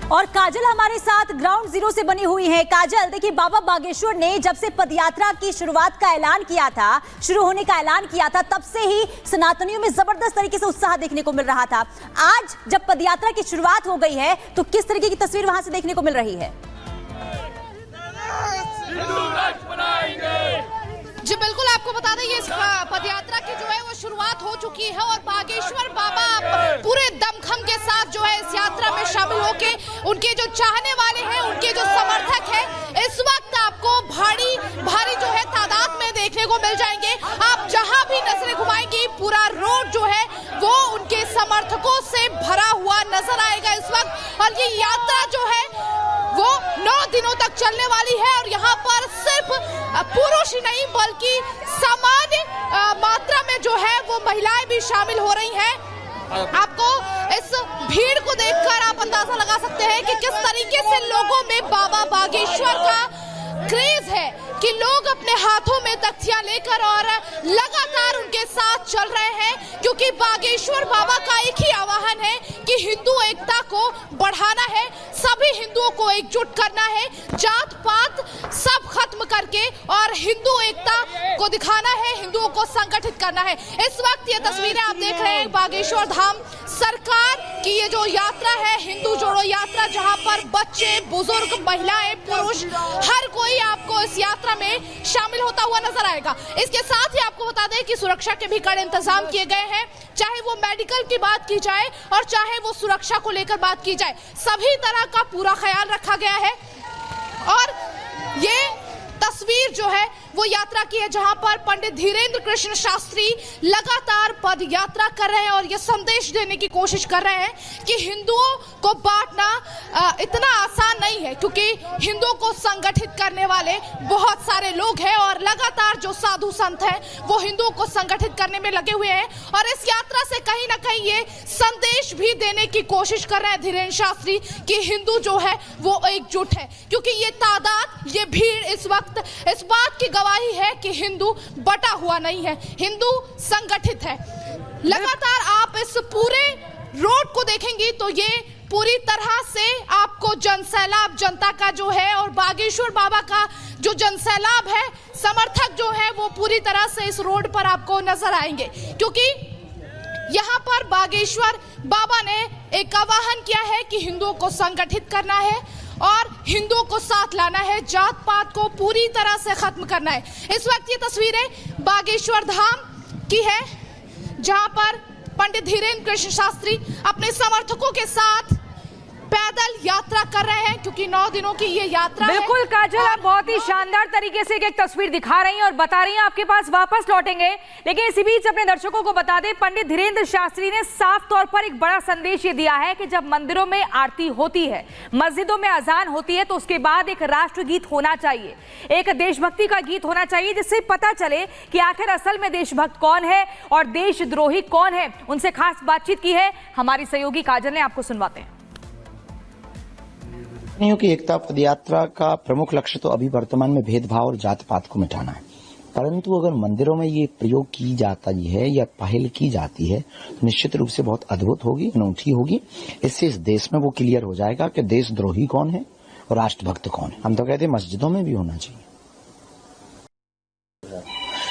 और काजल हमारे साथ ग्राउंड जीरो से बनी हुई है। काजल, देखिए, बाबा बागेश्वर ने जब से पदयात्रा की शुरुआत का ऐलान किया था, शुरू होने का ऐलान किया था, तब से ही सनातनियों में जबरदस्त तरीके से उत्साह देखने को मिल रहा था। आज जब पदयात्रा की शुरुआत हो गई है तो किस तरीके की तस्वीर वहां से देखने को मिल रही है? जी बिल्कुल, आपको बता दें ये पदयात्रा की जो है वो शुरुआत हो चुकी है और बागेश्वर बाबा पूरे दमखम के साथ जो है इस यात्रा में शामिल होके उनके जो चाहने वाले हैं, उनके जो समर्थक हैं, इस वक्त आपको भारी जो है तादाद में देखने को मिल जाएंगे। आप जहां भी नजरें घुमाएंगी पूरा रोड जो है वो उनके समर्थकों से भरा हुआ नजर आएगा इस वक्त। और ये यात्रा जो है वो 9 दिनों तक चलने वाली है और यहाँ पर सिर्फ पुरुष ही नहीं बल्कि सामान्य मात्रा में जो है वो महिलाएं भी शामिल हो रही हैं। आपको इस भीड़ को देखकर आप अंदाजा लगा सकते हैं कि किस तरीके से लोगों में बाबा बागेश्वर का क्रेज है कि लोग अपने हाथों में तख्तियां लेकर और लगातार उनके साथ चल रहे हैं, क्योंकि बागेश्वर बाबा का एक ही आह्वान है कि हिंदू एकता को बढ़ाना है, सभी हिंदुओं को एकजुट करना है, जात पात सब खत्म करके और हिंदू एकता को दिखाना है, हिंदुओं को संगठित करना है। इस वक्त ये तस्वीरें आप देख रहे हैं बागेश्वर धाम सरकार की ये जो यात्रा है, हिंदू जोड़ो यात्रा, जहां पर बच्चे, बुजुर्ग, महिलाएं, पुरुष, हर कोई आपको इस यात्रा में शामिल होता हुआ नजर आएगा। इसके साथ ही आपको बता दें कि सुरक्षा के भी कड़े इंतजाम किए गए हैं, चाहे वो मेडिकल की बात की जाए और चाहे वो सुरक्षा को लेकर बात की जाए, सभी तरह का पूरा ख्याल रखा गया है। और ये तस्वीर जो है वो यात्रा की है जहां पर पंडित धीरेन्द्र कृष्ण शास्त्री लगातार पद यात्रा कर रहे हैं और ये संदेश देने की कोशिश कर रहे हैं कि हिंदुओं को बांटना इतना आसान नहीं है, क्योंकि हिंदुओं को संगठित करने वाले बहुत सारे लोग हैं और लगातार जो साधु संत हैं वो हिंदुओं को संगठित करने में लगे हुए हैं। और इस यात्रा से कहीं ना कहीं ये संदेश भी देने की कोशिश कर रहे हैं धीरेन्द्र शास्त्री कि हिंदू जो है वो एकजुट है, क्योंकि ये तादाद, ये भीड़ इस वक्त इस बात की गवाही है कि हिंदू बटा हुआ नहीं है, हिंदू संगठित है। लगातार आप इस पूरे रोड को देखेंगी तो ये पूरी तरह से आपको जनसैलाब, जनता का जो है और बागेश्वर बाबा का जो जनसैलाब है, समर्थक जो है वो पूरी तरह से इस रोड पर आपको नजर आएंगे, क्योंकि यहाँ पर बागेश्वर बाबा ने एक आह्वान किया है कि हिंदुओं को संगठित करना है और हिंदुओं को साथ लाना है, जात पात को पूरी तरह से खत्म करना है। इस वक्त ये तस्वीरें बागेश्वर धाम की है जहां पर पंडित धीरेन्द्र कृष्ण शास्त्री अपने समर्थकों के साथ पैदल यात्रा कर रहे हैं, क्योंकि 9 दिनों की ये यात्रा बिल्कुल है। काजल, आप बहुत ही शानदार तरीके से एक तस्वीर दिखा रही हैं और बता रही हैं आपके पास वापस लौटेंगे, लेकिन इसी बीच अपने दर्शकों को बता दें, पंडित धीरेन्द्र शास्त्री ने साफ तौर पर एक बड़ा संदेश ये दिया है कि जब मंदिरों में आरती होती है, मस्जिदों में अजान होती है, तो उसके बाद एक राष्ट्रगीत होना चाहिए, एक देशभक्ति का गीत होना चाहिए, जिससे पता चले कि आखिर असल में देशभक्त कौन है और देशद्रोही कौन है। उनसे खास बातचीत की है हमारी सहयोगी काजल ने, आपको सुनवाते हैं। की एकता पदयात्रा का प्रमुख लक्ष्य तो अभी वर्तमान में भेदभाव और जात पात को मिटाना है, परंतु अगर मंदिरों में ये प्रयोग की जाता है या पहल की जाती है तो निश्चित रूप से बहुत अद्भुत होगी, अनूठी होगी। इससे इस देश में वो क्लियर हो जाएगा कि देशद्रोही कौन है और राष्ट्रभक्त कौन है। हम तो कहते हैं मस्जिदों में भी होना चाहिए।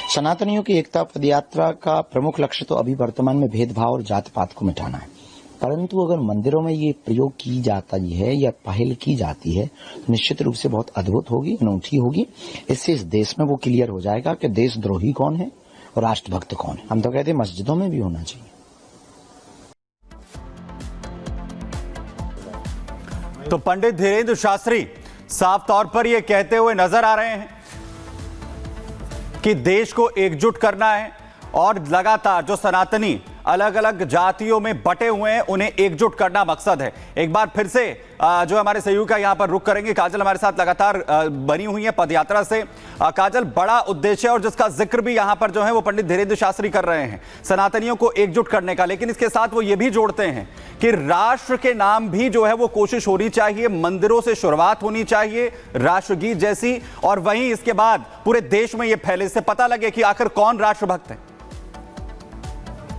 सनातनियों की एकता पदयात्रा का प्रमुख लक्ष्य तो अभी वर्तमान में भेदभाव और जात पात को मिटाना है, परंतु अगर मंदिरों में ये प्रयोग की जाता है या पहल की जाती है तो निश्चित रूप से बहुत अद्भुत होगी, अनूठी होगी। इससे इस देश में वो क्लियर हो जाएगा कि देशद्रोही कौन है और राष्ट्रभक्त कौन है। हम तो कहते हैं मस्जिदों में भी होना चाहिए। तो पंडित धीरेन्द्र शास्त्री साफ तौर पर यह कहते हुए नजर आ रहे हैं कि देश को एकजुट करना है और लगातार जो सनातनी अलग अलग जातियों में बटे हुए हैं उन्हें एकजुट करना मकसद है। एक बार फिर से जो हमारे सहयोगी का यहां पर रुख करेंगे, काजल हमारे साथ लगातार बनी हुई है पदयात्रा से। काजल, बड़ा उद्देश्य और जिसका जिक्र भी यहां पर जो है वो पंडित धीरेन्द्र शास्त्री कर रहे हैं सनातनियों को एकजुट करने का, लेकिन इसके साथ वो ये भी जोड़ते हैं कि राष्ट्र के नाम भी जो है वो कोशिश होनी चाहिए, मंदिरों से शुरुआत होनी चाहिए राष्ट्रगीत जैसी, और वहीं इसके बाद पूरे देश में ये फैले, इससे पता लगे कि आखिर कौन राष्ट्रभक्त है।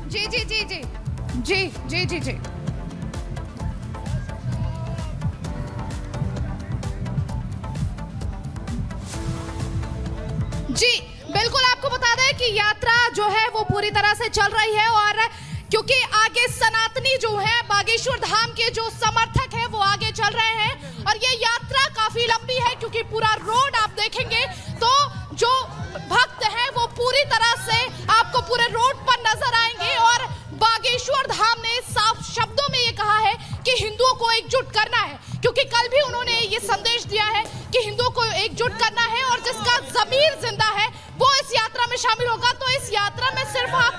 जी जी जी जी जी जी जी जी जी बिल्कुल, आपको बता दें कि यात्रा जो है वो पूरी तरह से चल रही है और क्योंकि आगे सनातनी जो है बागेश्वर धाम के जो समर्थक है वो आगे चल रहे हैं और ये यात्रा काफी लंबी है क्योंकि पूरा रोड आप देखेंगे तो जो भक्त हैं वो पूरी तरह से आपको पूरे रोड पर नजर आएंगे और बागेश्वर धाम ने साफ शब्दों में ये कहा है कि हिंदुओं को एकजुट करना है, क्योंकि कल भी उन्होंने ये संदेश दिया है कि हिंदुओं को एकजुट करना है और जिसका ज़मीर जिंदा है वो इस यात्रा में शामिल होगा। तो इस यात्रा में सिर्फ आप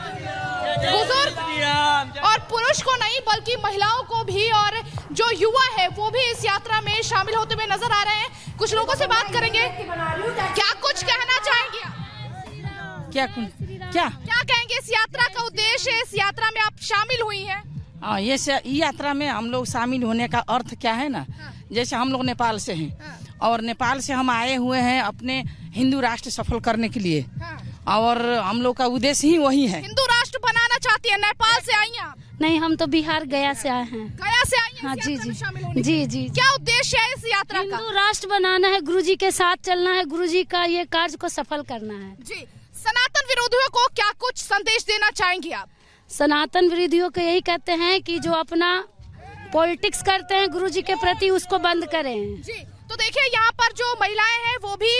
बुजुर्ग और पुरुष को नहीं बल्कि महिलाओं को भी और जो युवा है वो भी इस यात्रा में शामिल होते हुए नजर आ रहे हैं। कुछ लोगों से बात करेंगे, क्या कुछ कहना चाहेंगे आप? क्या कहेंगे? इस यात्रा का उद्देश्य, इस यात्रा में आप शामिल हुई हैं? ये यात्रा में हम लोग शामिल होने का अर्थ क्या है ना, जैसे हम लोग नेपाल से हैं और नेपाल से हम आए हुए हैं अपने हिंदू राष्ट्र सफल करने के लिए और हम लोग का उद्देश्य ही वही है। हिंदू राष्ट्र बनाना चाहती है। नेपाल से आई हैं आप? नहीं, हम तो बिहार गया से आए हैं। गया से आई हैं? हाँ, इस जी यात्रा में जी शामिल होने जी के? जी। क्या उद्देश्य है इस यात्रा का? हिंदू राष्ट्र बनाना है, गुरुजी के साथ चलना है, गुरुजी का ये कार्य को सफल करना है। जी, सनातन विरोधियों को क्या कुछ संदेश देना चाहेंगी आप? सनातन विरोधियों को यही कहते हैं कि जो अपना पॉलिटिक्स करते हैं गुरुजी के प्रति उसको बंद करें। जी, तो देखिए यहाँ पर जो महिलाएं हैं वो भी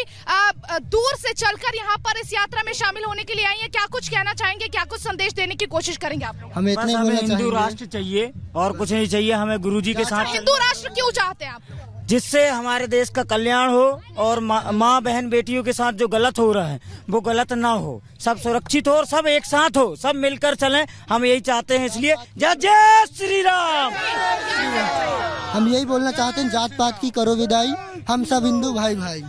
दूर से चलकर यहाँ पर इस यात्रा में शामिल होने के लिए आई हैं। क्या कुछ कहना चाहेंगे, क्या कुछ संदेश देने की कोशिश करेंगे आप लोग? हमें हिंदू राष्ट्र चाहिए और कुछ नहीं चाहिए, हमें गुरुजी के साथ। हिंदू राष्ट्र क्यों चाहते हैं आप लोग? जिससे हमारे देश का कल्याण हो और माँ बहन बेटियों के साथ जो गलत हो रहा है वो गलत ना हो, सब सुरक्षित हो और सब एक साथ हो, सब मिलकर चलें, हम यही चाहते हैं। इसलिए जय जय श्री राम। हम यही बोलना चाहते हैं, जात पात की करो विदाई, हम सब हिंदू भाई भाई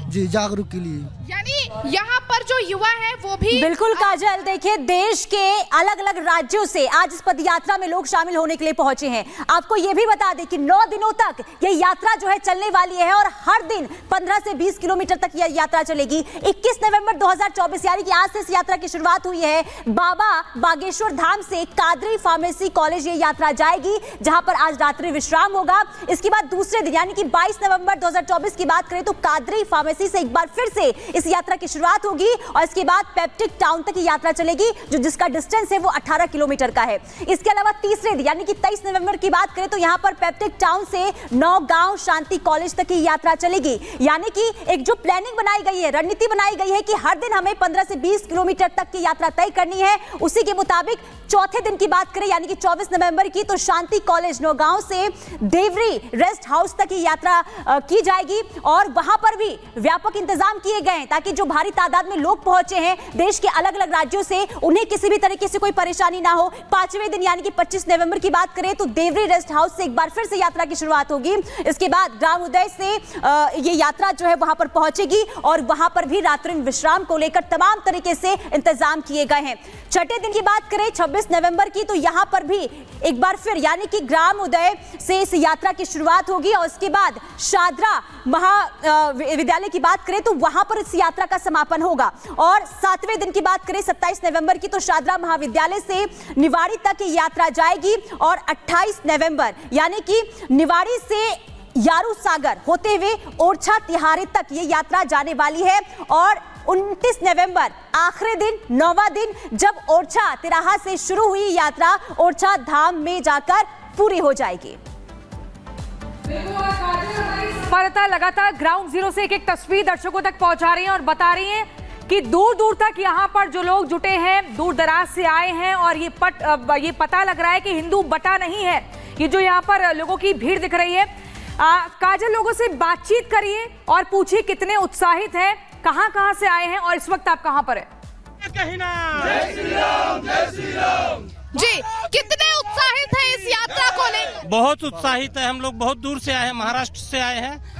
जी जागरूक के लिए। यानी यहाँ पर जो युवा है वो भी बिल्कुल काजल, देखिए देश के अलग अलग राज्यों से आज इस पद यात्रा में लोग शामिल होने के लिए पहुंचे हैं। आपको यह भी बता दें कि 9 दिनों तक ये यात्रा जो है चलने वाली है और हर दिन 15 से 20 किलोमीटर तक यह यात्रा चलेगी। 21 नवंबर 2024 यानी कि आज से इस यात्रा की शुरुआत हुई है। बाबा बागेश्वर धाम से कादरी फार्मेसी कॉलेज ये यात्रा जाएगी, जहां पर आज रात्रि विश्राम होगा। इसके बाद दूसरे दिन यानी कि 22 नवंबर 2024 की बात करें तो कादरी फार्मेसी से एक बार फिर से इस यात्रा की शुरुआत होगी और इसके बाद पेप्टिक टाउन तक की यात्रा चलेगी, जो जिसका डिस्टेंस है वो 18 किलोमीटर का है। इसके अलावा तीसरे दिन यानी कि 23 नवंबर की बात करें तो यहां पर पेप्टिक टाउन से नौगांव शांति कॉलेज तक की यात्रा चलेगी। यानी कि एक जो प्लानिंग बनाई गई है, रणनीति बनाई गई है कि हर दिन हमें 15 से 20 किलोमीटर तक की यात्रा तय करनी है, उसी के मुताबिक चौथे दिन की बात करें यानी कि 24 नवंबर की तो शांति कॉलेज नौगांव से देवरी रेस्ट हाउस तक की यात्रा की जाएगी और वहां पर भी व्यापक इंतजाम किए गए हैं ताकि जो भारी तादाद में लोग पहुंचे हैं देश के अलग अलग राज्यों से, उन्हें किसी भी तरीके से कोई परेशानी ना हो। पांचवें दिन यानी कि 25 नवंबर की बात करें तो देवरी रेस्ट हाउस से एक बार फिर से यात्रा की शुरुआत होगी। इसके बाद ग्राम उदय से ये यात्रा जो है वहां पर पहुंचेगी और वहां पर भी रात्रि विश्राम को लेकर तमाम तरीके से इंतजाम किए गए हैं। छठे दिन की बात करें 26 नवंबर की तो यहां पर भी एक बार फिर यानी कि ग्राम उदय से इस यात्रा की शुरुआत होगी और उसके बाद शादरा महाविद्यालय की बात करें तो वहां पर इस यात्रा का समापन होगा। और 7वें दिन की बात करें 27 नवंबर की तो शादरा महाविद्यालय से निवाड़ी तक ये यात्रा जाएगी और 28 नवंबर यानी कि निवाड़ी से यारू सागर होते हुए ओरछा तिहारी तक ये यात्रा जाने वाली है और 29 नवंबर आखिरी दिन 9वां दिन जब ओरछा तिराहा से शुरू हुई यात्रा ओरछा धाम में जाकर पूरी हो जाएगी। लगातार ग्राउंड जीरो से एक तस्वीर दर्शकों तक पहुंचा रही हैं और बता रही हैं कि दूर दूर तक यहाँ पर जो लोग जुटे हैं दूर दराज से आए हैं और ये पता लग रहा है कि हिंदू बटा नहीं है। ये जो यहाँ पर लोगों की भीड़ दिख रही है, काजल लोगों से बातचीत करिए और पूछिए कितने उत्साहित हैं, कहां से आए हैं और इस वक्त आप कहां पर है। जय श्री राम, जय श्री राम। जी, कितने उत्साहित हैं इस यात्रा को लेकर? बहुत उत्साहित है, हम लोग बहुत दूर से आए हैं, महाराष्ट्र से आए हैं